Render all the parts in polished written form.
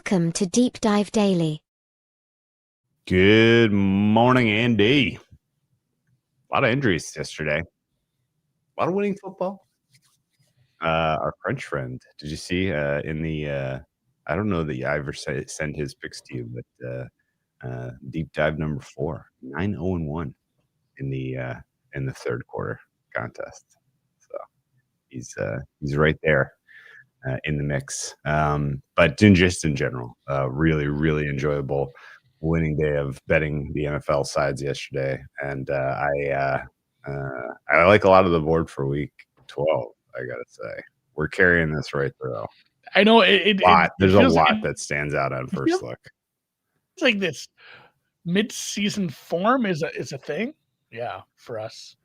Welcome to Deep Dive Daily. Good morning, Andy. A lot of injuries yesterday. A lot of winning football. Our French friend, did you see in the I don't know that you ever send his picks to you, but deep dive number 4, 9-0-1 in the third quarter contest. So he's right there in the mix. But just in general, really, really enjoyable winning day of betting the NFL sides yesterday, and I like a lot of the board for week 12. I gotta say, we're carrying this right through. I know There's a lot that stands out on first look. It's like this mid-season form is a thing, yeah, for us,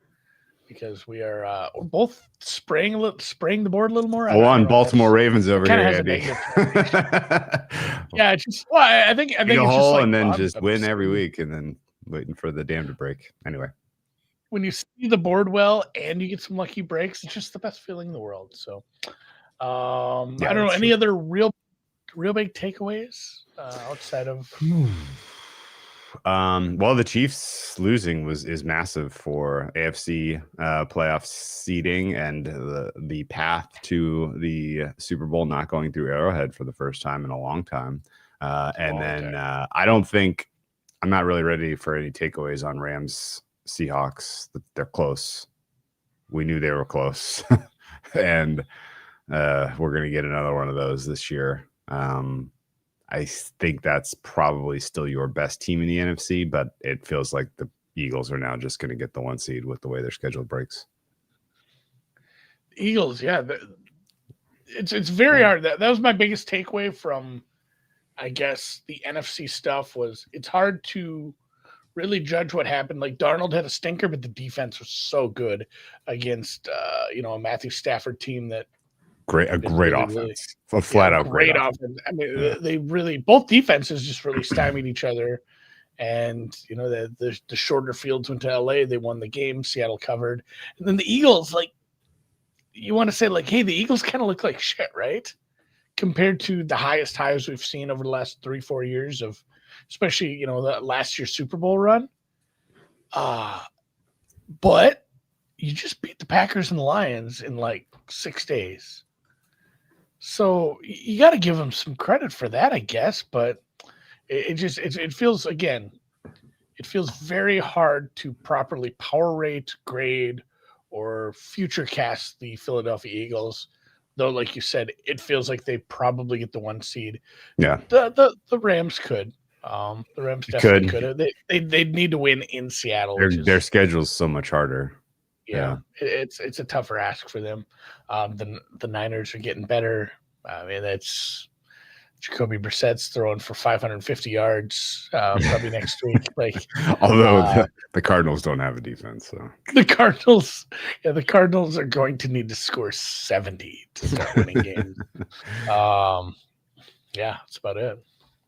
because we are both spraying the board a little more. Go on, Baltimore Ravens over here, Andy. Yeah, it's just I think it's just like, and then just win every week, and then waiting for the dam to break. Anyway, when you see the board well and you get some lucky breaks, it's just the best feeling in the world. So, I don't know any other real big takeaways outside of. Well, the Chiefs losing is massive for AFC playoff seeding and the path to the Super Bowl not going through Arrowhead for the first time in a long time. I'm not really ready for any takeaways on Rams Seahawks. They're close. We knew they were close, and we're gonna get another one of those this year. I think that's probably still your best team in the NFC, but it feels like the Eagles are now just going to get the 1 seed with the way their schedule breaks. Eagles, yeah. It's very hard. That was my biggest takeaway from, I guess, the NFC stuff was it's hard to really judge what happened. Like Darnold had a stinker, but the defense was so good against, a Matthew Stafford team that great offense. A flat out great offense. I mean, they really both defenses just really stymied each other, and the shorter fields went to LA. They won the game. Seattle covered, and then the Eagles, like you want to say, like, hey, the Eagles kind of look like shit, right? Compared to the highest highs we've seen over the last 3-4 years of, especially the last year's Super Bowl run. But you just beat the Packers and the Lions in like 6 days. So you got to give them some credit for that, I guess. But it feels, again, it feels very hard to properly power rate, grade, or future cast the Philadelphia Eagles. Though, like you said, it feels like they probably get the 1 seed. Yeah, the Rams could. The Rams definitely could. They'd need to win in Seattle. Their schedule's so much harder. Yeah. It's a tougher ask for them. The Niners are getting better. I mean, that's Jacoby Brissett's throwing for 550 yards probably next week. Like, although the Cardinals don't have a defense, so the Cardinals are going to need to score 70 to start winning games. Yeah, that's about it.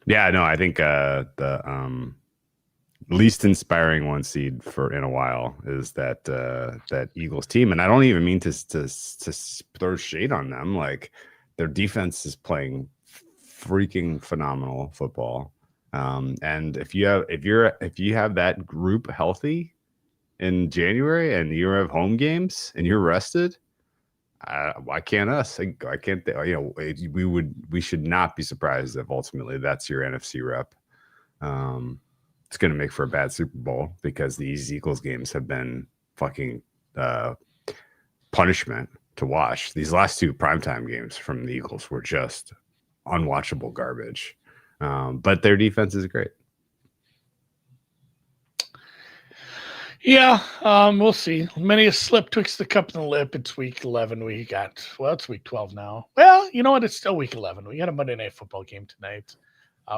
Yeah, no, I think the least inspiring 1 seed in a while is that Eagles team, and I don't even mean to throw shade on them. Like, their defense is playing freaking phenomenal football, and if you have that group healthy in January and you have home games and you're rested, why can't us? I can't. We should not be surprised if ultimately that's your NFC rep. It's going to make for a bad Super Bowl because these Eagles games have been fucking punishment to watch. These last 2 primetime games from the Eagles were just unwatchable garbage. But their defense is great. Yeah, we'll see. Many a slip twixt the cup and the lip. It's week 11. It's week 12 now. Well, you know what? It's still week 11. We got a Monday Night Football game tonight.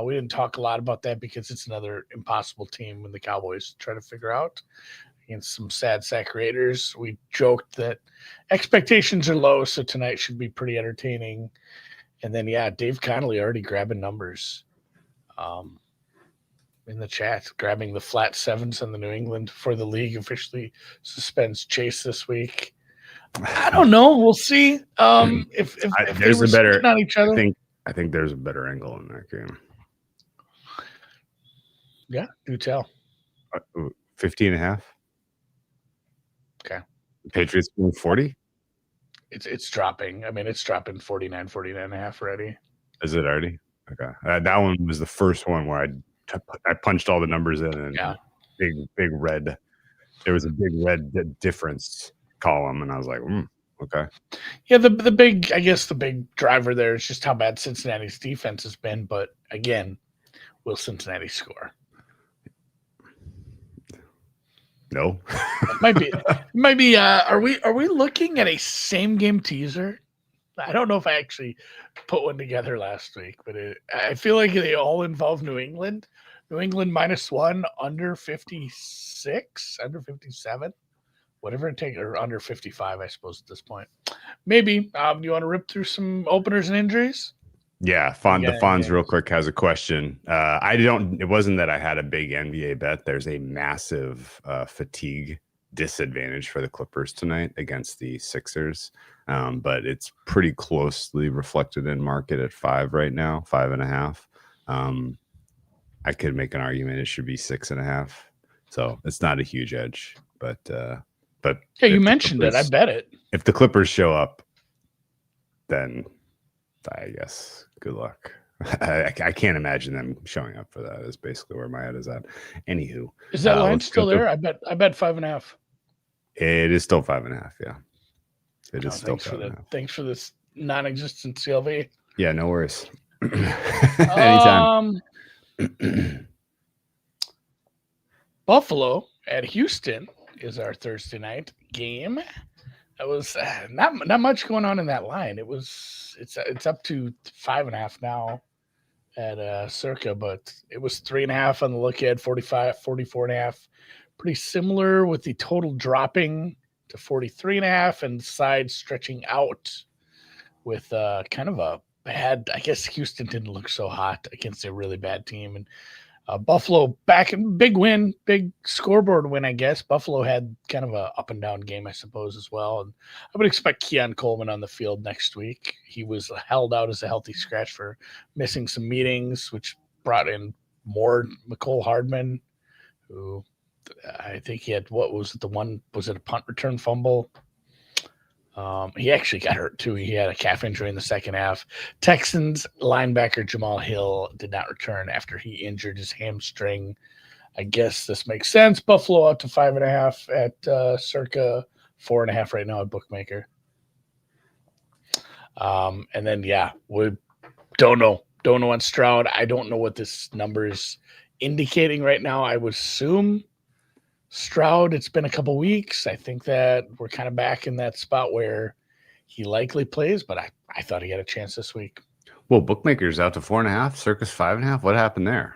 We didn't talk a lot about that because it's another impossible team when the Cowboys try to figure out against some sad sack Raiders. We joked that expectations are low, so tonight should be pretty entertaining. And then, Dave Connolly already grabbing numbers in the chat, grabbing the flat 7s on the New England for the league officially suspends Chase this week. I don't know. We'll see. If there's a better. On each other. I think there's a better angle in that game. Yeah, do tell. 50.5. Okay. The Patriots doing 40? It's dropping. I mean, it's dropping 49.5 already. Is it already? Okay. That one was the first one where I punched all the numbers in and big red. There was a big red difference column, and I was like, okay. Yeah, the big, I guess the big driver there is just how bad Cincinnati's defense has been. But again, will Cincinnati score? No. It might be. Are we looking at a same game teaser? I don't know if I actually put one together last week, but I feel like they all involve New England. New England -1, under 56, under 57, whatever it takes, or under 55, I suppose at this point. Maybe. Do you want to rip through some openers and injuries? Yeah, the Fonz real quick has a question. It wasn't that I had a big NBA bet. There's a massive fatigue disadvantage for the Clippers tonight against the Sixers. But it's pretty closely reflected in market at 5 right now, 5.5. I could make an argument it should be 6.5. So it's not a huge edge, but yeah, you mentioned it. I bet it. If the Clippers show up, then I guess good luck. I can't imagine them showing up for that. Is basically where my head is at. Anywho, is that line still there? I bet 5.5. It is still 5.5. Yeah, it is still 5.5. Thanks for this non-existent CLV. Yeah, no worries. Anytime. Buffalo at Houston is our Thursday night game. That was not much going on in that line. It's up to 5.5 now at Circa, but it was 3.5 on the look ahead, 44.5. Pretty similar with the total dropping to 43.5 and side stretching out with kind of a bad. I guess Houston didn't look so hot against a really bad team, and Buffalo back in big win, big scoreboard win, I guess. Buffalo had kind of a up and down game, I suppose, as well. And I would expect Keon Coleman on the field next week. He was held out as a healthy scratch for missing some meetings, which brought in more McCole Hardman, who I think he had, was it a punt return fumble? He actually got hurt too. He had a calf injury in the second half. Texans linebacker Jamal Hill did not return after he injured his hamstring. I guess this makes sense. Buffalo up to 5.5 at Circa, 4.5 right now at Bookmaker. And then we don't know on Stroud. I don't know what this number is indicating right now. I would assume Stroud, it's been a couple weeks. I think that we're kind of back in that spot where he likely plays, but I thought he had a chance this week. Well, Bookmaker's out to 4.5, Circus 5.5. What happened there?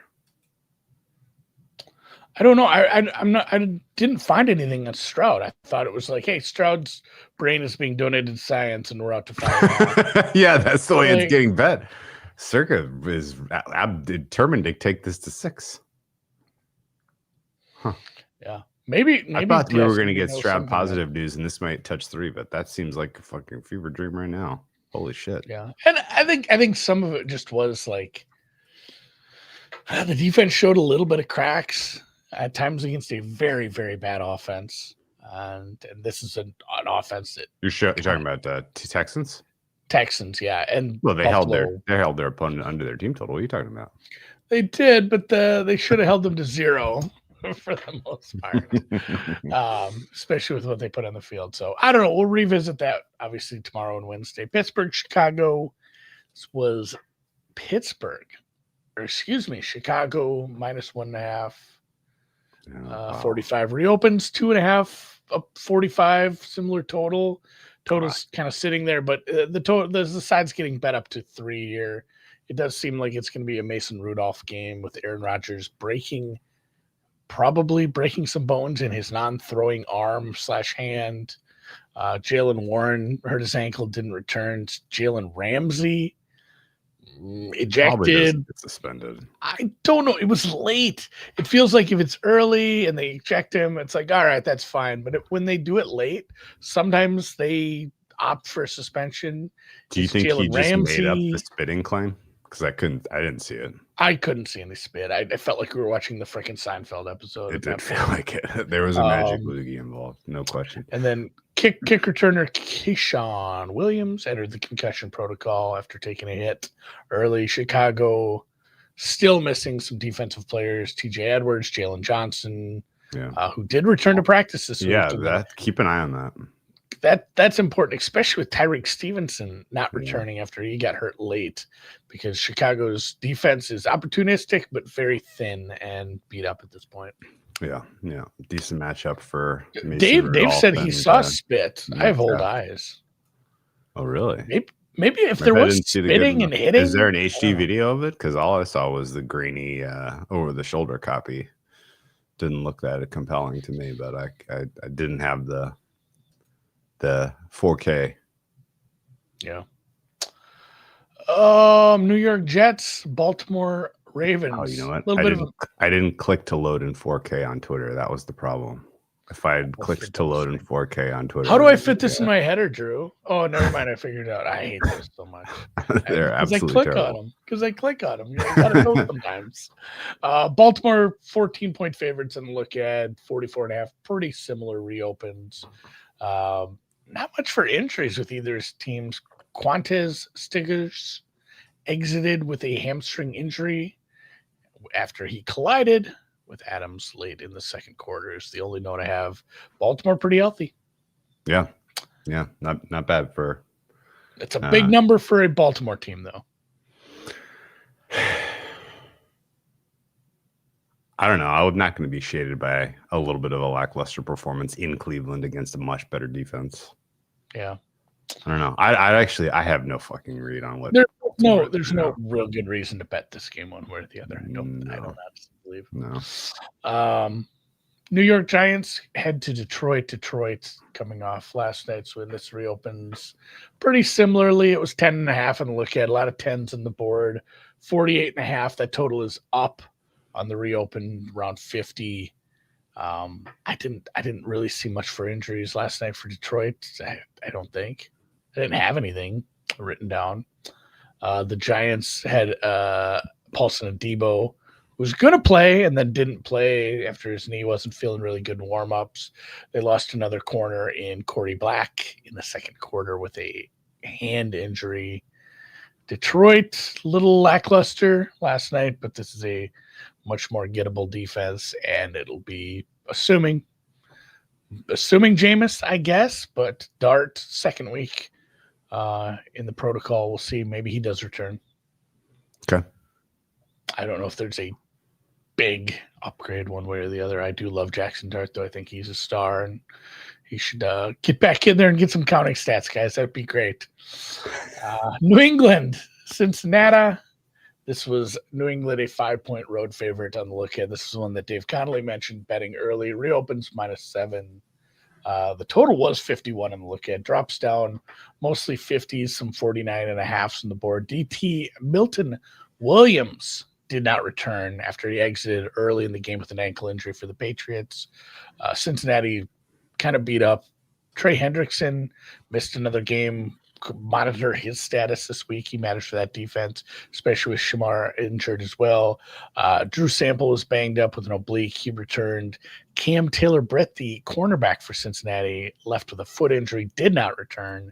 I don't know. I didn't find anything on Stroud. I thought it was like, hey, Stroud's brain is being donated to science, and we're out to 5.5. Yeah, that's the way it's getting bet. Circa is determined to take this to 6. Huh. Yeah. Maybe I thought we were going to get Stroud positive news, and this might touch 3, but that seems like a fucking fever dream right now. Holy shit. Yeah. And I think some of it just was like the defense showed a little bit of cracks at times against a very, very bad offense. And this is an offense that you're talking about Texans? Texans, yeah. And well, they held their opponent under their team total. What are you talking about? They did, but they should have held them to 0. For the most part, especially with what they put on the field. So I don't know. We'll revisit that obviously tomorrow and Wednesday. Pittsburgh, Chicago. This was Chicago -1.5. 45 reopens, 2.5 up 45. Similar total. Total's kind of sitting there, but the side's getting bet up to 3 here. It does seem like it's going to be a Mason Rudolph game with Aaron Rodgers probably breaking some bones in his non-throwing arm / hand. Jalen Warren hurt his ankle, didn't return. Jalen Ramsey ejected. Get suspended. I don't know. It was late. It feels like if it's early and they eject him, it's like, all right, that's fine. But when they do it late, sometimes they opt for suspension. Do you think Jalen Ramsey made up the spitting claim? because I didn't see it. I couldn't see any spit. I felt like we were watching the freaking Seinfeld episode. It did feel like it. There was a magic loogie involved, no question. And then kick returner Keyshawn Williams entered the concussion protocol after taking a hit early. Chicago still missing some defensive players: T.J. Edwards, Jalen Johnson, who did return to practice this week. Yeah, keep an eye on that. That's important, especially with Tyreek Stevenson not returning after he got hurt late, because Chicago's defense is opportunistic but very thin and beat up at this point. Yeah. Decent matchup for Dave said he saw spit. I have old eyes. Oh, really? Maybe if there was spitting and hitting. Is there an HD video of it? Because all I saw was the grainy over-the-shoulder copy. Didn't look that compelling to me, but I didn't have the 4K. Yeah. New York Jets, Baltimore Ravens. Oh, you know what? I didn't click to load in 4K on Twitter. That was the problem. If I had clicked to load in 4K on Twitter. How do I fit this in my header, Drew? Oh, never mind. I figured it out. I hate this so much. They're absolutely terrible. Because I click on them. You gotta know sometimes. Baltimore 14-point favorites in the look at 44.5. Pretty similar reopens. Not much for injuries with either teams. Quantez Stiggers exited with a hamstring injury after he collided with Adams late in the second quarter. Is the only note I have. Baltimore pretty healthy. Yeah, not bad for. It's a big number for a Baltimore team, though. I don't know. I'm not going to be shaded by a little bit of a lackluster performance in Cleveland against a much better defense. Yeah. I don't know. I have no fucking read on what. There's no real good reason to bet this game one way or the other. I don't honestly believe. No. New York Giants head to Detroit. Detroit coming off last night's win. This reopens pretty similarly. It was 10.5 on the look at. A lot of 10s on the board. 48.5. That total is up on the reopen, around 50. I didn't really see much for injuries last night for Detroit. I don't think. I didn't have anything written down. The Giants had Paulson Adebo, who was going to play and then didn't play after his knee wasn't feeling really good in warm-ups. They lost another corner in Corey Black in the second quarter with a hand injury. Detroit, little lackluster last night, but this is a much more gettable defense, and it'll be assuming Jameis, I guess, but Dart second week in the protocol. We'll see. Maybe he does return. Okay. I don't know if there's a big upgrade one way or the other. I do love Jackson Dart, though. I think he's a star, and he should get back in there and get some counting stats, guys. That'd be great. New England, Cincinnati. This was New England, a 5-point road favorite on the look at. This is one that Dave Connolly mentioned betting early. Reopens -7. The total was 51 on the look at. Drops down mostly 50s, some 49.5s on the board. DT Milton Williams did not return after he exited early in the game with an ankle injury for the Patriots. Cincinnati kind of beat up. Trey Hendrickson missed another game. Monitor his status this week. He matters for that defense, especially with Shamar injured as well. Drew Sample was banged up with an oblique. He returned. Cam Taylor-Britt, the cornerback for Cincinnati, left with a foot injury, did not return.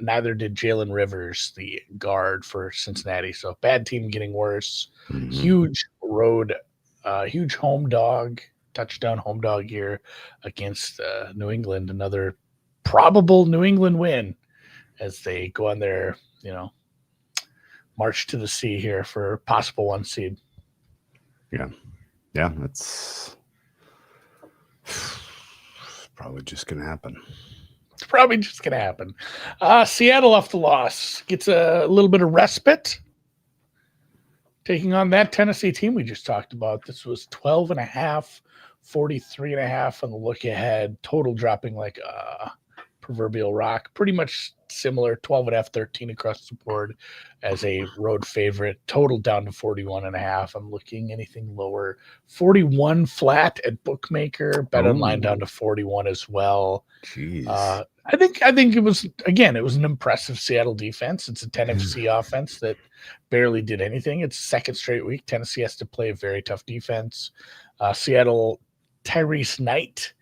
Neither did Jalen Rivers, the guard for Cincinnati. So bad team getting worse. Mm-hmm. Huge home dog, touchdown home dog here against New England. Another probable New England win as they go on their, march to the sea here for possible 1 seed. Yeah, that's probably just going to happen. It's probably just going to happen. Seattle off the loss gets a little bit of respite, taking on that Tennessee team we just talked about. This was 12.5, 43.5 on the look ahead. Total dropping like proverbial rock. Pretty much similar, 12.5, 13 across the board as a road favorite. Total down to 41.5. I'm looking anything lower. 41 flat at Bookmaker. Bet online down to 41 as well. Jeez. I think it was an impressive Seattle defense. It's a Tennessee offense that barely did anything. It's second straight week. Tennessee has to play a very tough defense. Seattle, Tyrese Knight,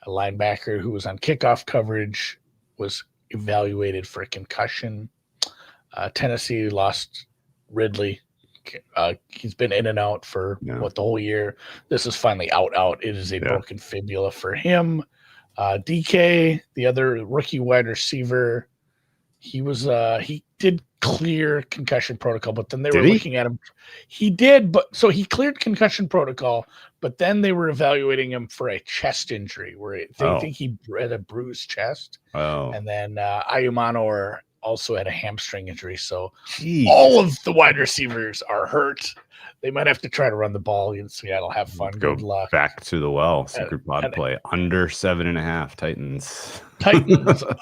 a linebacker who was on kickoff coverage, was evaluated for a concussion. Tennessee lost Ridley. He's been in and out for the whole year. This is finally out. It is a broken fibula for him. DK, the other rookie wide receiver, he did clear concussion protocol, but then they were looking at him. He did, but so he cleared concussion protocol, but then they were evaluating him for a chest injury where they think he had a bruised chest. And then Ayumano also had a hamstring injury. So all of the wide receivers are hurt. They might have to try to run the ball in Seattle. Have fun. Good luck. Back to the well. Secret pod play. Under 7.5 Titans.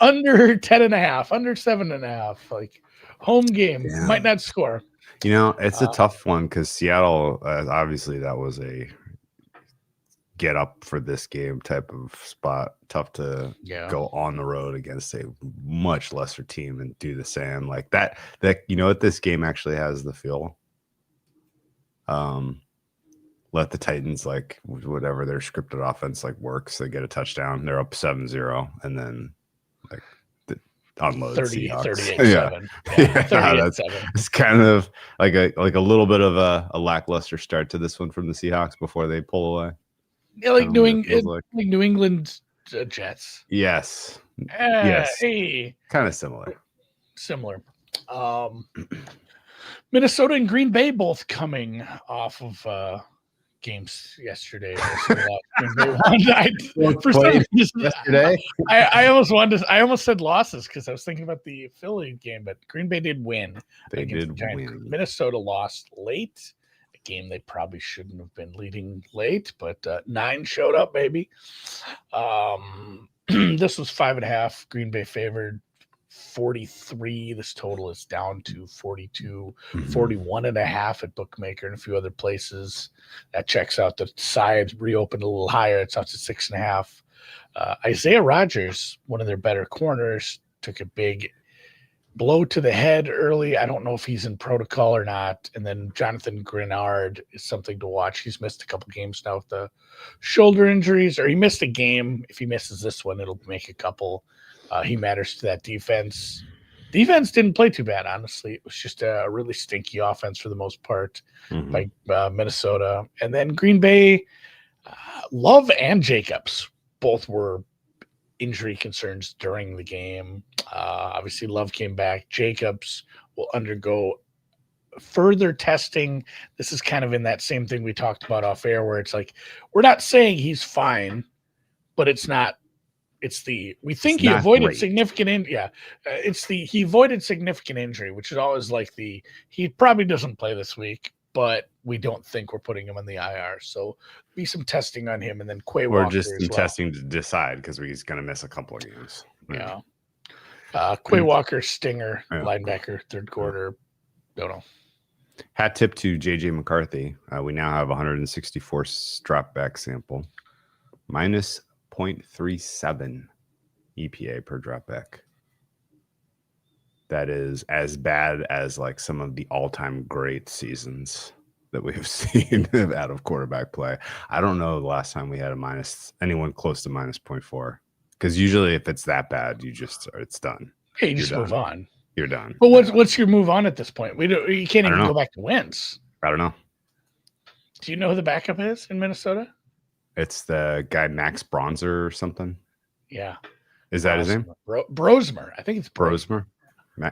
Under 10.5. Under 7.5. Like home game. Might not score. It's a tough one because Seattle, obviously that was a get up for this game type of spot. Tough to go on the road against a much lesser team and do the same like that. What this game actually has the feel. Let the Titans, like whatever their scripted offense like works, they get a touchdown, they're up 7-0, and then like unload 38-7. It's kind of like a little bit of a lackluster start to this one from the Seahawks before they pull away. Yeah, like New England Jets. Yes. Hey. Kind of similar. Minnesota and Green Bay both coming off of games yesterday. Yesterday, I almost said losses because I was thinking about the Philly game, but Green Bay did win. They did win. Minnesota lost late. A game they probably shouldn't have been leading late, but 9 showed up, baby. This was 5.5. Green Bay favored 43. This total is down to 42, 41.5 at Bookmaker and a few other places. That checks out. The side reopened a little higher. It's up to 6.5. Isaiah Rodgers, one of their better corners, took a big blow to the head early. I don't know if he's in protocol or not. And then Jonathan Grenard is something to watch. He's missed a couple games now with the shoulder injuries, or he missed a game. If he misses this one, it'll make a couple. He matters to that defense. Defense didn't play too bad, honestly. It was just a really stinky offense for the most part by Minnesota. And then Green Bay, Love and Jacobs both were injury concerns during the game. Obviously, Love came back. Jacobs will undergo further testing. This is kind of in that same thing we talked about off air where it's like, we're not saying he's fine, but it's not. We think he avoided significant he avoided significant injury, which is always like he probably doesn't play this week, but we don't think we're putting him in the IR. So be some testing on him, and then Quay Walker. Or just some testing to decide because he's going to miss a couple of games. Yeah. Quay Walker, stinger, linebacker, third quarter. Don't know. Hat tip to JJ McCarthy. We now have 164 drop back sample. Minus 0.37 EPA per dropback. That is as bad as like some of the all-time great seasons that we have seen out of quarterback play. I don't know the last time we had anyone close to minus 0.4. Because usually if it's that bad, it's done. Yeah, you just move on. You're done. But what's your move on at this point? You can't even go back to wins. I don't know. Do you know who the backup is in Minnesota? It's the guy Max Bronzer or something. Yeah. Is that his name? Brosmer. I think it's Brosmer.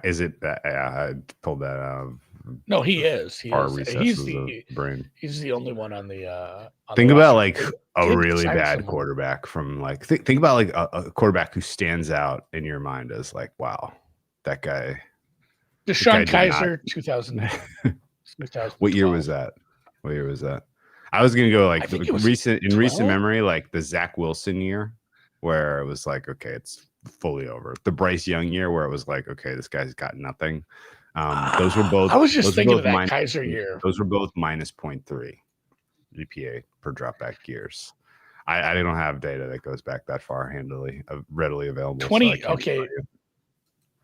Is it? I pulled that out of. No, he is. He's the brain. He's the only one on the. Think about like a really bad quarterback from like. Think about like a quarterback who stands out in your mind as like, wow, that guy. Deshaun Kaiser, 2000. What year was that? I was gonna go like recent memory, like the Zach Wilson year, where it was like, okay, it's fully over. The Bryce Young year, where it was like, okay, this guy's got nothing. Those were both. I was just thinking of that Kaiser year. Those were both minus 0.3 EPA per dropback years. I don't have data that goes back that far readily available. So I can't tell you.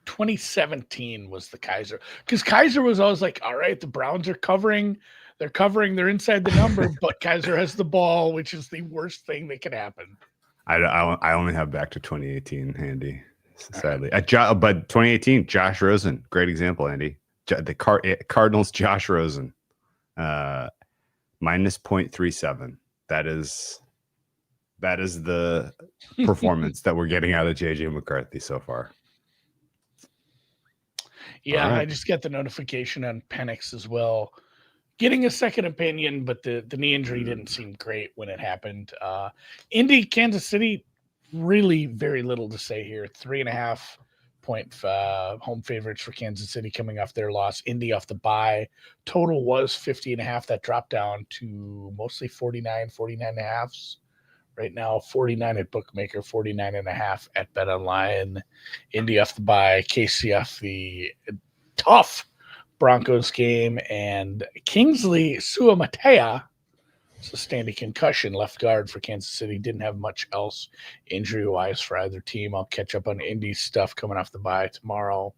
2017 was the Kaiser, because Kaiser was always like, all right, the Browns are covering. They're inside the number, but Kaiser has the ball, which is the worst thing that could happen. I only have back to 2018 handy, sadly. But 2018, Josh Rosen, great example, Andy. The Cardinals, Josh Rosen, minus 0.37. That is the performance that we're getting out of JJ McCarthy so far. Yeah, right. I just got the notification on Penix as well. Getting a second opinion, but the knee injury didn't seem great when it happened. Indy, Kansas City, really very little to say here. 3.5 point home favorites for Kansas City coming off their loss. Indy off the bye. Total was 50.5. That dropped down to mostly 49.5. Right now, 49 at Bookmaker, 49.5 at BetOnline. Indy off the bye, KC off the tough Broncos game, and Kingsley Suamatea sustained a concussion, left guard for Kansas City. Didn't have much else injury-wise for either team. I'll catch up on Indy's stuff coming off the bye tomorrow.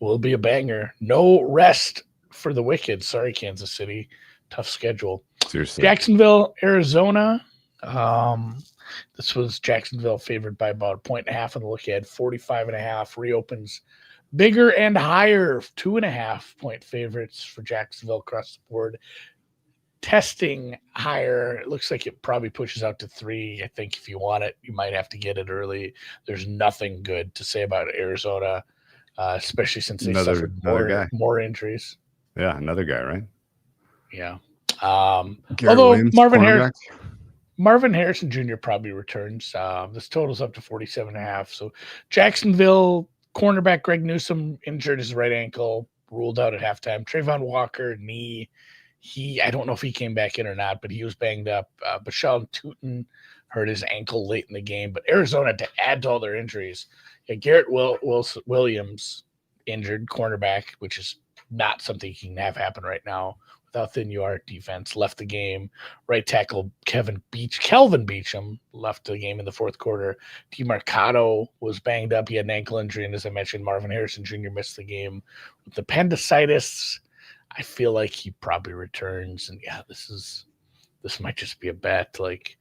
Will be a banger. No rest for the Wicked. Sorry, Kansas City. Tough schedule. Seriously. Jacksonville, Arizona. This was Jacksonville favored by about 1.5 on the look ahead. 45.5 reopens bigger and higher. 2.5 point favorites for Jacksonville across the board. Testing higher. It looks like it probably pushes out to 3. I think if you want it, you might have to get it early. There's nothing good to say about Arizona, especially since they suffered more injuries. Yeah, another guy, right? Yeah. Garrett Although Williams, Marvin Harrison Jr. probably returns. This total's up to 47.5. So Jacksonville cornerback Greg Newsome injured his right ankle, ruled out at halftime. Trayvon Walker, knee. I don't know if he came back in or not, but he was banged up. Bashawn Tutin hurt his ankle late in the game. But Arizona, to add to all their injuries, Garrett Williams injured, cornerback, which is not something you can have happen right now. Without the New York defense, left the game. Right tackle Kelvin Beachum left the game in the fourth quarter. DeMarcado was banged up. He had an ankle injury. And as I mentioned, Marvin Harrison Jr. missed the game with appendicitis. I feel like he probably returns. And yeah, this might just be a bet. Like,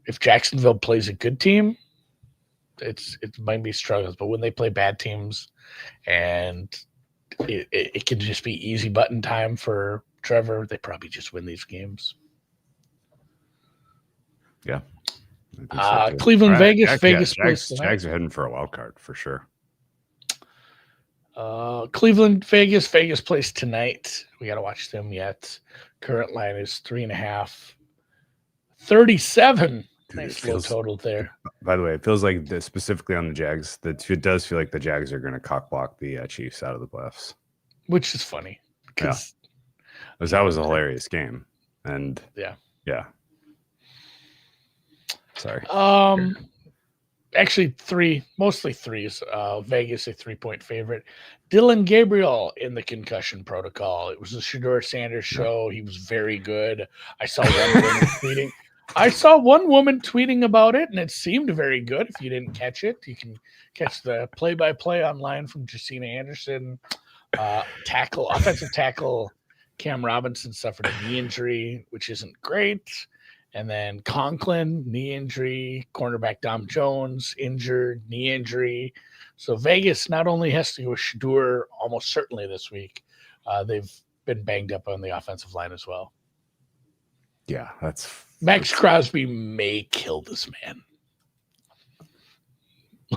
if Jacksonville plays a good team, it might be struggles. But when they play bad teams and it can just be easy button time for Trevor, they probably just win these games. Yeah. Cleveland, right. Vegas. Jags are heading for a wild card for sure. Cleveland, Vegas plays tonight. We got to watch them yet. Current line is 3.5. 37. Nice low total there. By the way, it feels like specifically on the Jags, it does feel like the Jags are going to cock block the Chiefs out of the playoffs, which is funny because that was a hilarious game. And yeah. Sorry. Actually, mostly threes. Vegas a 3-point favorite. Dylan Gabriel in the concussion protocol. It was a Shedeur Sanders show. He was very good. I saw one woman tweeting about it, and it seemed very good. If you didn't catch it, you can catch the play-by-play online from Jacina Anderson. Offensive tackle Cam Robinson suffered a knee injury, which isn't great. And then Conklin, knee injury. Cornerback Dom Jones, injured, knee injury. So Vegas not only has to go with Shedeur almost certainly this week, they've been banged up on the offensive line as well. Yeah, Max Crosby may kill this man.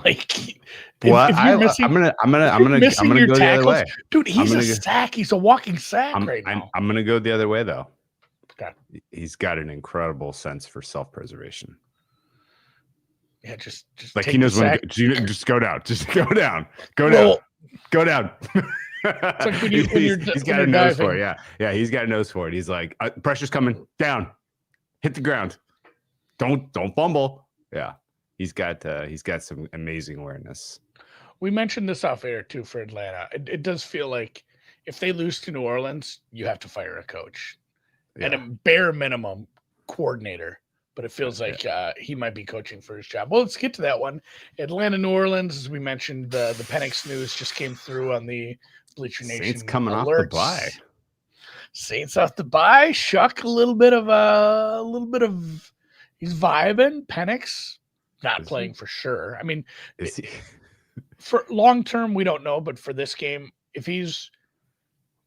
Like, I'm gonna go the other way, dude. He's a sack. He's a walking sack right now. I'm gonna go the other way though. Okay. He's got an incredible sense for self-preservation. Yeah, just like he knows when just go down, go down. It's like he's got a nose for it. Yeah, he's got a nose for it. He's like, pressure's coming down, hit the ground, don't fumble. Yeah, he's got some amazing awareness. We mentioned this off air too for Atlanta. It does feel like if they lose to New Orleans, you have to fire a coach. Yeah. At a bare minimum, coordinator, but it feels like he might be coaching for his job. Well, let's get to that one. Atlanta, New Orleans, as we mentioned, the Penix news just came through on the Bleacher Nation Saints coming alerts. off the bye. Saints off the bye. Shuck a little bit of he's vibing. Penix not playing for sure. I mean, Is he? For long term, we don't know, but for this game, if he's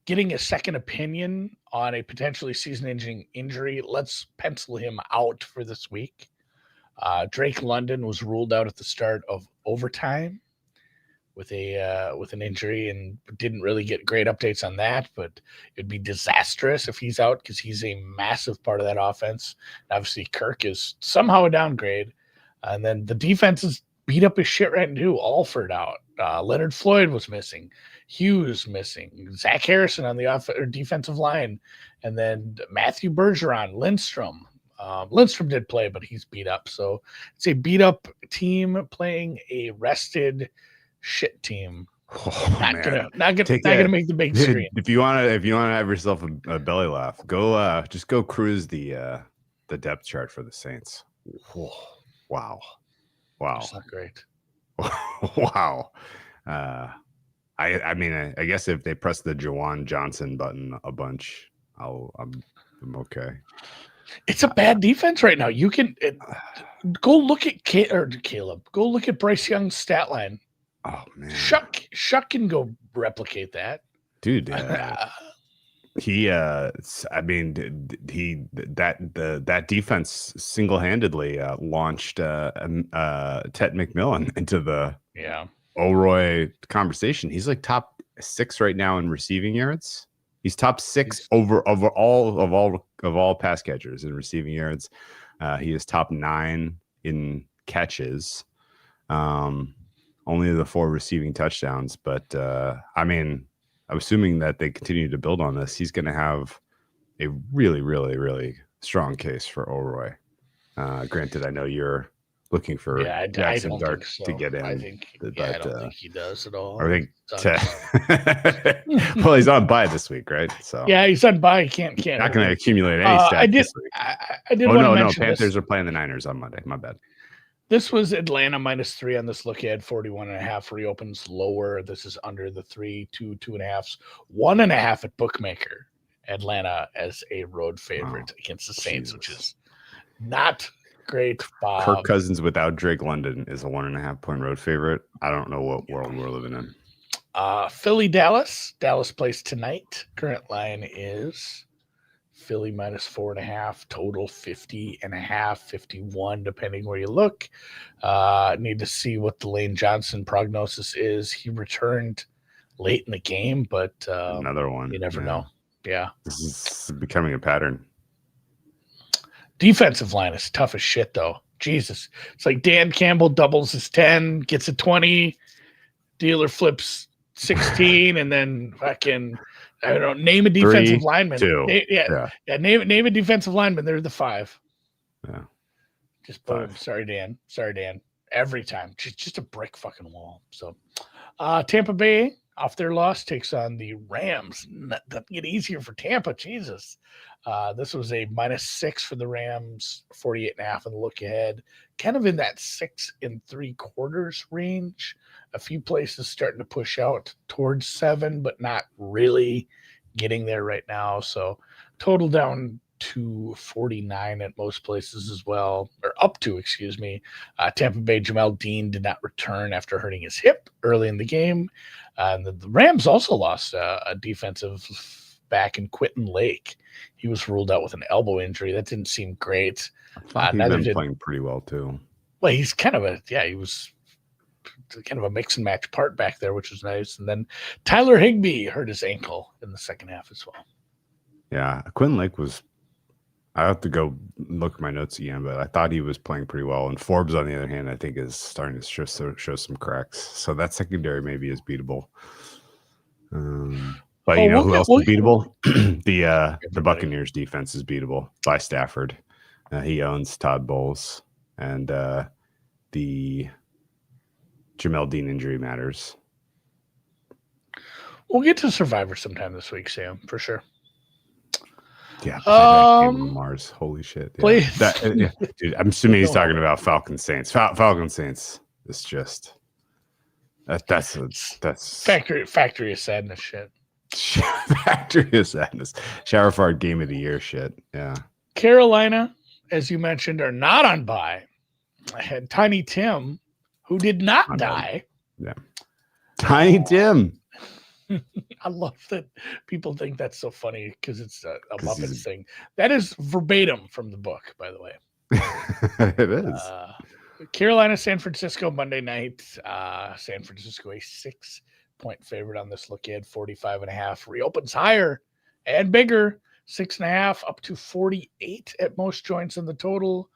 getting a second opinion on a potentially season-ending injury, let's pencil him out for this week. Drake London was ruled out at the start of overtime with an injury and didn't really get great updates on that, but it'd be disastrous if he's out because he's a massive part of that offense. Obviously, Kirk is somehow a downgrade. And then the defense is beat up his shit right now. Alford out. Leonard Floyd was missing. Hughes missing. Zach Harrison on the defensive line. And then Matthew Bergeron, Lindstrom. Lindstrom did play, but he's beat up. So it's a beat up team playing a rested shit team. Not gonna make the big screen. If you want to have yourself a belly laugh, just go cruise the depth chart for the Saints. Wow. It's not great. Wow. I mean, I guess if they press the Jawan Johnson button a bunch, I'm okay. It's a bad defense right now. You can go look at Caleb. Go look at Bryce Young's stat line. Oh man, Shuck can go replicate that, dude. That defense single-handedly launched Ted McMillan into the O'Roy conversation. He's like top 6 right now in receiving yards. He's top 6 over all pass catchers in receiving yards. He is top 9 in catches. Only the 4 receiving touchdowns, but I mean, I'm assuming that they continue to build on this. He's going to have a really, really, really strong case for O'Roy. Granted, I know you're looking for Jackson Dart to get in. I don't think he does at all. I think well, he's on bye this week, right? So yeah, he's on bye. He can't. Not going to accumulate any stats this week. I did. No. Panthers are playing the Niners on Monday. My bad. This was Atlanta -3 on this look ahead. 41.5 reopens lower. This is under the 3, 2, 2.5s, 1.5 at bookmaker. Atlanta as a road favorite against the Saints, which is not great. Bob. Kirk Cousins without Drake London is a 1.5 point road favorite. I don't know what world we're living in. Philly, Dallas. Dallas plays tonight. Current line is Philly -4.5, total 50.5, 51, depending where you look. Need to see what the Lane Johnson prognosis is. He returned late in the game, but another one. You never know. Yeah. This is becoming a pattern. Defensive line is tough as shit, though. Jesus. It's like Dan Campbell doubles his 10, gets a 20, dealer flips 16, and then fucking – I don't know. Name a defensive lineman. 2. Name a defensive lineman. They're the 5. Yeah. Just boom. Sorry, Dan. Every time. Just a brick fucking wall. So, Tampa Bay off their loss takes on the Rams. Doesn't get easier for Tampa. Jesus. This was a -6 for the Rams. 48.5 in the look ahead. Kind of in that 6 3/4 range. A few places starting to push out towards 7, but not really getting there right now. So total down to 49 at most places as well, or up to, excuse me. Tampa Bay, Jamel Dean did not return after hurting his hip early in the game. And the Rams also lost a defensive back in Quentin Lake. He was ruled out with an elbow injury. That didn't seem great. He's been playing pretty well too. Well, he's kind of he was kind of a mix and match part back there, which was nice. And then Tyler Higbee hurt his ankle in the second half as well. Yeah, Quinn Lake was. I have to go look at my notes again, but I thought he was playing pretty well. And Forbes, on the other hand, I think is starting to show some cracks. So that secondary maybe is beatable. But who else is beatable? The Buccaneers defense is beatable by Stafford. He owns Todd Bowles, and the Jamel Dean injury matters. We'll get to Survivor sometime this week, Sam, for sure. Yeah, that game on Um, Mars. Holy shit! Yeah, please. dude. I'm assuming he's No. talking about Falcon Saints. Falcon Saints is just that's Factory of sadness shit. Factory of Sadness. Shower fart game of the year shit. Yeah. Carolina, as you mentioned, are not on bye. I had Tiny Tim, who did not My bad. die. Yeah. Tiny Tim. I love that people think that's so funny because it's a 'Cause he's Muppets thing. That is verbatim from the book, by the way. It is. Carolina, San Francisco, Monday night. San Francisco, a 6-point favorite on this look ahead, 45.5. Reopens higher and bigger, 6.5 up to 48 at most joints in the total.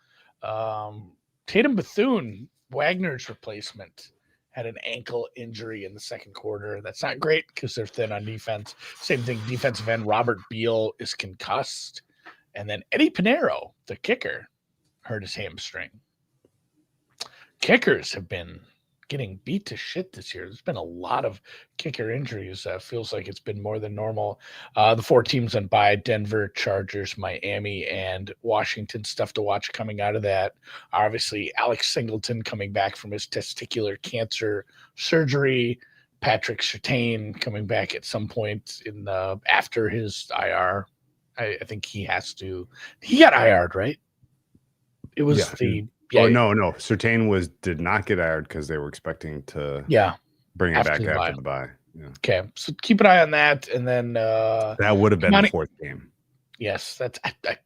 Tatum Bethune, Wagner's replacement, had an ankle injury in the second quarter. That's not great because they're thin on defense. Same thing, defensive end Robert Beal is concussed. And then Eddie Pinheiro, the kicker, hurt his hamstring. Kickers have been getting beat to shit this year. There's been a lot of kicker injuries. Feels like it's been more than normal. The 4 teams on bye: Denver, Chargers, Miami, and Washington. Stuff to watch coming out of that. Obviously, Alex Singleton coming back from his testicular cancer surgery. Patrick Surtain coming back at some point in after his IR. I think he has to. He got IR'd, right? It was Oh no, Surtain did not get IR'd because they were expecting to bring him back after the bye. Yeah. Okay, so keep an eye on that, and then that would have been the 4th game. Yes, that's I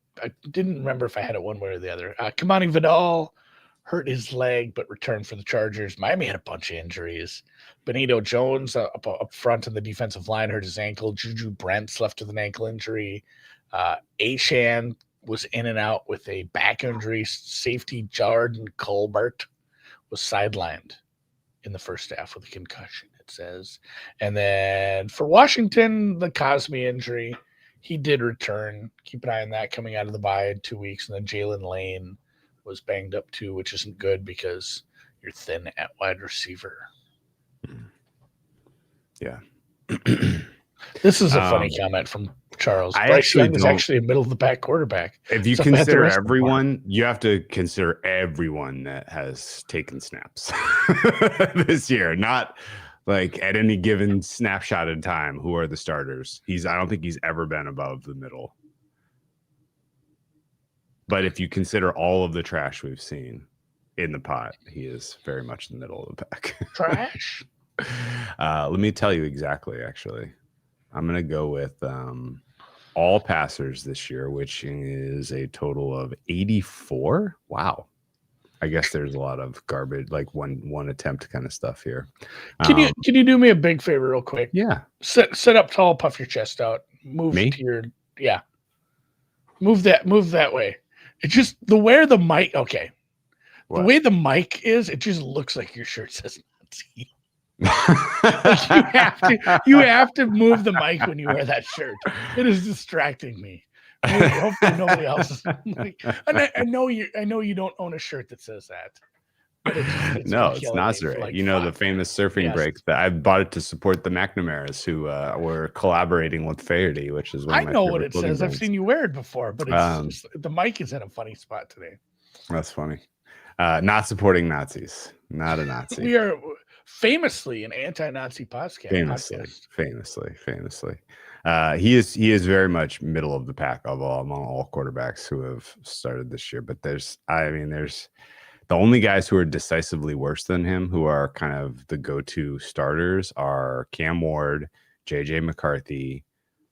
didn't remember if I had it one way or the other. Kamani Vidal hurt his leg but returned for the Chargers. Miami had a bunch of injuries. Benito Jones up front on the defensive line hurt his ankle. Juju Brents left with an ankle injury. Ashan was in and out with a back injury. Safety Jordan Colbert was sidelined in the first half with a concussion, it says. And then for Washington, the Cosme injury, he did return. Keep an eye on that coming out of the bye in 2 weeks. And then Jalen Lane was banged up too, which isn't good because you're thin at wide receiver. Yeah. This is a funny comment from Charles. Bryce Young is actually a middle of the pack quarterback. If you consider everyone, you have to consider everyone that has taken snaps this year, not like at any given snapshot in time. Who are the starters? I don't think he's ever been above the middle. But if you consider all of the trash we've seen in the pot, he is very much in the middle of the pack. Trash? Let me tell you exactly, actually. I'm going to go with all passers this year, which is a total of 84. Wow. I guess there's a lot of garbage, like one attempt kind of stuff here. Can you do me a big favor real quick? Yeah. Sit up tall, puff your chest out. Move Me? to your Move that way. It's just the way the mic What? The way the mic is, it just looks like your shirt says Nazi. you have to move the mic when you wear that shirt. It is distracting me. Hopefully nobody else is. I know you don't own a shirt that says that. It's no, it's Nazare. Like the famous surfing breaks that I bought it to support the McNamara's who were collaborating with Faraday, which is one of my know what it says. Brands. I've seen you wear it before, but it's just, the mic is in a funny spot today. That's funny. Not supporting Nazis. Not a Nazi. We are famously an anti-Nazi podcast. Famously. He is very much middle of the pack among all quarterbacks who have started this year. But there's the only guys who are decisively worse than him, who are kind of the go-to starters, are Cam Ward, JJ McCarthy,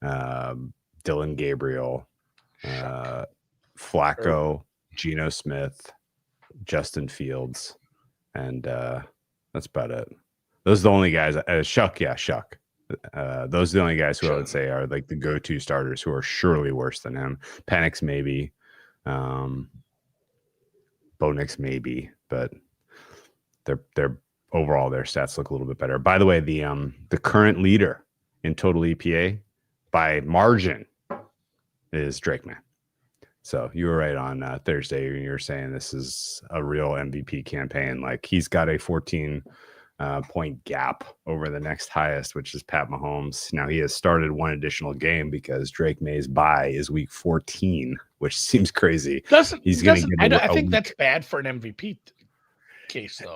Dylan Gabriel, Flacco, Geno Smith, Justin Fields, and that's about it. Those are the only guys. Shuck. Those are the only guys who I would say are like the go-to starters who are surely worse than him. Penix maybe, Bo Nix maybe, but they're overall their stats look a little bit better. By the way, the current leader in total EPA by margin is Drake Man. So you were right on Thursday when you were saying this is a real MVP campaign. Like he's got a 14 point gap over the next highest, which is Pat Mahomes. Now he has started one additional game because Drake May's bye is week 14, which seems crazy. He's going to get I think that's bad for an MVP case, though.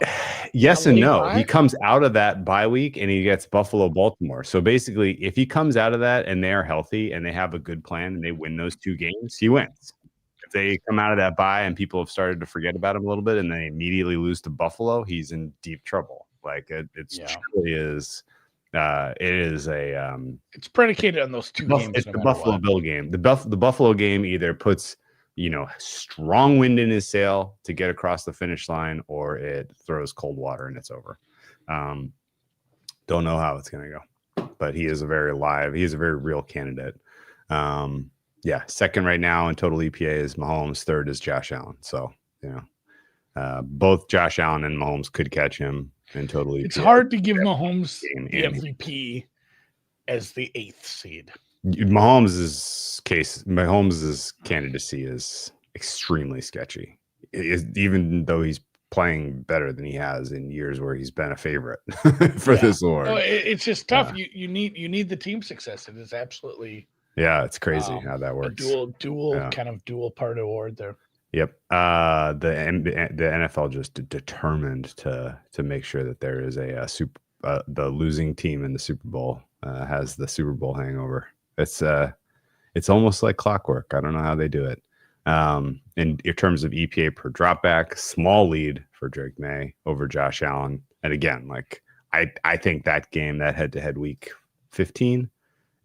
Yes and no. He comes out of that bye week and he gets Buffalo, Baltimore. So basically, if he comes out of that and they are healthy and they have a good plan and they win those 2 games, he wins. If they come out of that bye and people have started to forget about him a little bit and they immediately lose to Buffalo, he's in deep trouble. Like truly is. It is a. It's predicated on those 2 games. It's the Buffalo Bill game. The Buffalo game either puts strong wind in his sail to get across the finish line, or it throws cold water and it's over. Don't know how it's going to go, but he is a very real candidate. Second right now in total EPA is Mahomes. Third is Josh Allen. So, both Josh Allen and Mahomes could catch him in total EPA. It's hard to give Mahomes the MVP as the 8th seed. Mahomes' candidacy is extremely sketchy. Even though he's playing better than he has in years where he's been a favorite for this award. It's just tough. You need the team success. It is absolutely it's crazy how that works. Dual part award there. Yep. The NFL just determined to make sure that there is the losing team in the Super Bowl has the Super Bowl hangover. It's almost like clockwork. I don't know how they do it. In terms of EPA per dropback, small lead for Drake May over Josh Allen. And again, I think that game, that head-to-head week 15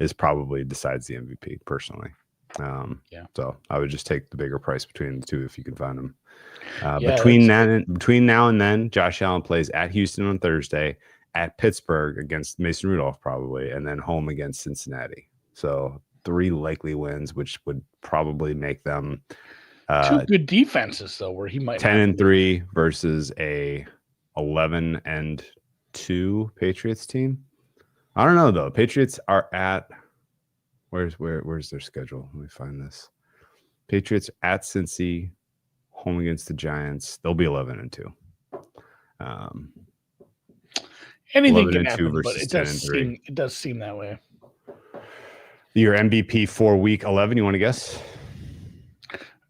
is probably decides the MVP personally. So I would just take the bigger price between the 2 if you can find them. Between now and then, Josh Allen plays at Houston on Thursday, at Pittsburgh against Mason Rudolph probably, and then home against Cincinnati. So 3 likely wins, which would probably make them 2 good defenses, though, where he might 10-3 versus a 11-2 Patriots team. I don't know though. Patriots are at where's their schedule? Let me find this. Patriots at Cincy, home against the Giants. They'll be 11-2. Anything can happen, but it does seem that way. Your MVP for week 11, you want to guess?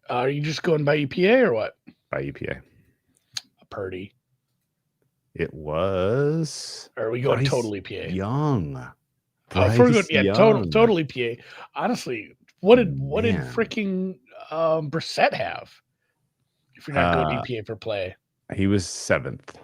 Are you just going by EPA or what? By EPA. Purdy. It was. Or are we going total EPA? Young. Total EPA. Honestly, what did freaking Brissett have? If you're not going EPA per play, he was 7th.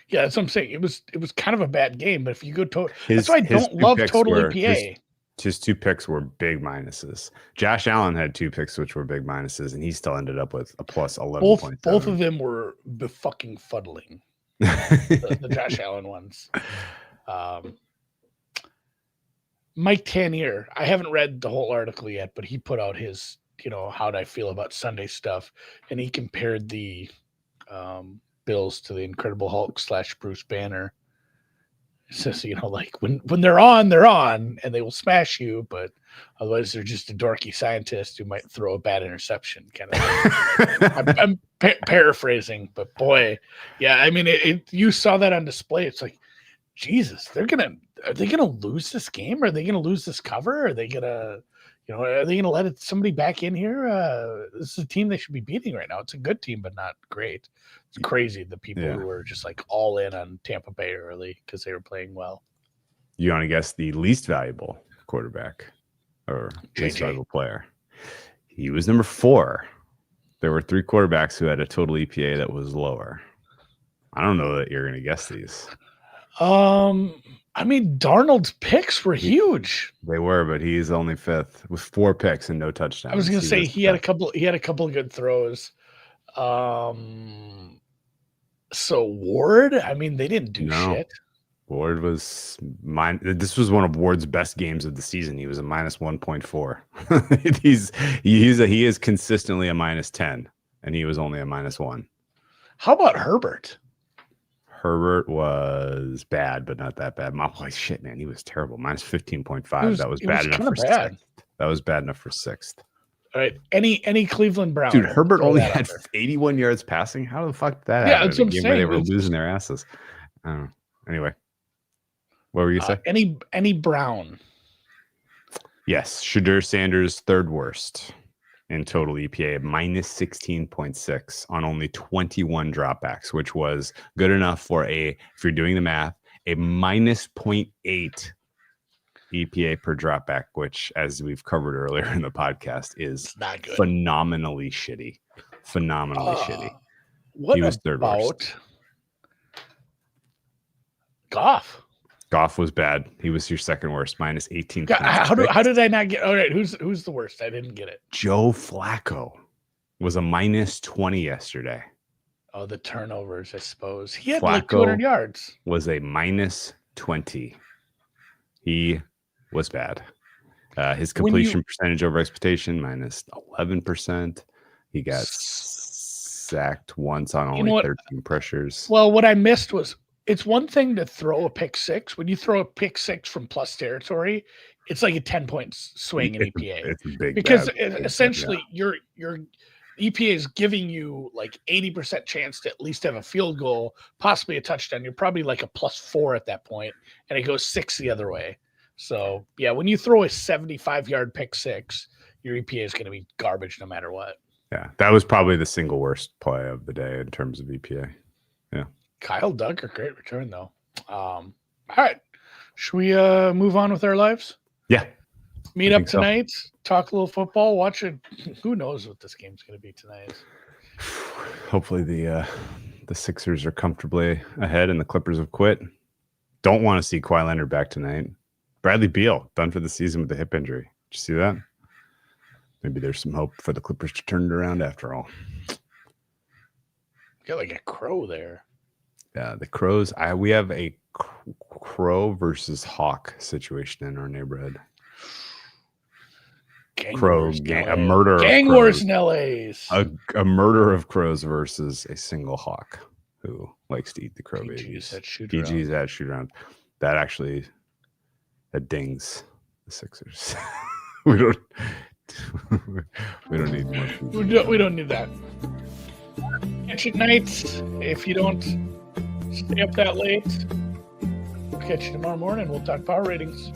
Yeah, that's what I'm saying. It was kind of a bad game, but if you go total, that's why I don't love total EPA. His 2 picks were big minuses. Josh Allen had 2 picks which were big minuses, and he still ended up with a plus 11.7. Both of them were fucking fuddling. the Josh Allen ones. Mike Tanier, I haven't read the whole article yet, but he put out his, how'd I feel about Sunday stuff, and he compared the Bills to the Incredible Hulk / Bruce Banner. It says, when they're on, and they will smash you, but otherwise they're just a dorky scientist who might throw a bad interception. Kind of. I'm paraphrasing, but boy, yeah. I mean, you saw that on display. It's like, Jesus, are they gonna lose this game? Are they gonna lose this cover? Are they gonna let somebody back in here? This is a team they should be beating right now. It's a good team, but not great. It's crazy the people who were just all in on Tampa Bay early because they were playing well. You want to guess the least valuable quarterback or least valuable player? He was number 4. There were 3 quarterbacks who had a total EPA that was lower. I don't know that you're going to guess these. I mean, Darnold's picks were huge. They were, but he's only 5th with 4 picks and no touchdowns. I was going to say he had a couple of good throws. So Ward, I mean, they didn't do shit. Ward was this was one of Ward's best games of the season. He was a minus 1.4. He is consistently a minus 10, and he was only a minus 1. How about Herbert? Herbert was bad, but not that bad. Holy shit, man, he was terrible. Minus 15.5. That was bad enough for 6th. That was bad enough for 6th. All right. Any Cleveland Brown. Dude, Herbert throw only that had under. 81 yards passing. How the fuck did that Yeah, happen? that's what I'm in a game where they saying. were losing their asses. I don't know. Anyway, what were you saying? Any Brown. Yes, Shadur Sanders, third worst in total EPA, minus 16.6 on only 21 dropbacks, which was good enough for if you're doing the math, a minus 0.8 EPA per dropback, which, as we've covered earlier in the podcast, is not good. phenomenally shitty. Phenomenally shitty. What He was third worst. Goff? Goff was bad. He was your second worst, minus 18. How did I not get? All right, who's the worst? I didn't get it. Joe Flacco was a minus 20 yesterday. Oh, the turnovers, I suppose. He had Flacco like 200 yards. Was a minus 20. He was bad. His completion percentage over expectation, minus 11%. He got sacked once on only 13 pressures. Well, what I missed was, it's one thing to throw a pick six. When you throw a pick six from plus territory, it's like a 10-point swing in EPA. It's a big, because essentially your EPA is giving you like 80% chance to at least have a field goal, possibly a touchdown. You're probably like a +4 at that point, and it goes 6 the other way. So yeah, when you throw a 75-yard pick six, your EPA is going to be garbage no matter what. Yeah, that was probably the single worst play of the day in terms of EPA. Yeah. Kyle Duggar, great return though. All right, should we move on with our lives? Yeah. Meet up tonight, talk a little football, watch it. Who knows what this game's going to be tonight? Hopefully the Sixers are comfortably ahead and the Clippers have quit. Don't want to see Kawhi Leonard back tonight. Bradley Beal done for the season with a hip injury. Did you see that? Maybe there's some hope for the Clippers to turn it around after all. Got like a crow there. Yeah, the Crows. We have a crow versus hawk situation in our neighborhood. A murder gang of wars in LA's. A murder of crows versus a single hawk who likes to eat the crow babies. PG's at shoot around. That dings the Sixers. we don't need more. We don't need that. Catch you tonight. If you don't stay up that late, we'll catch you tomorrow morning. We'll talk power ratings.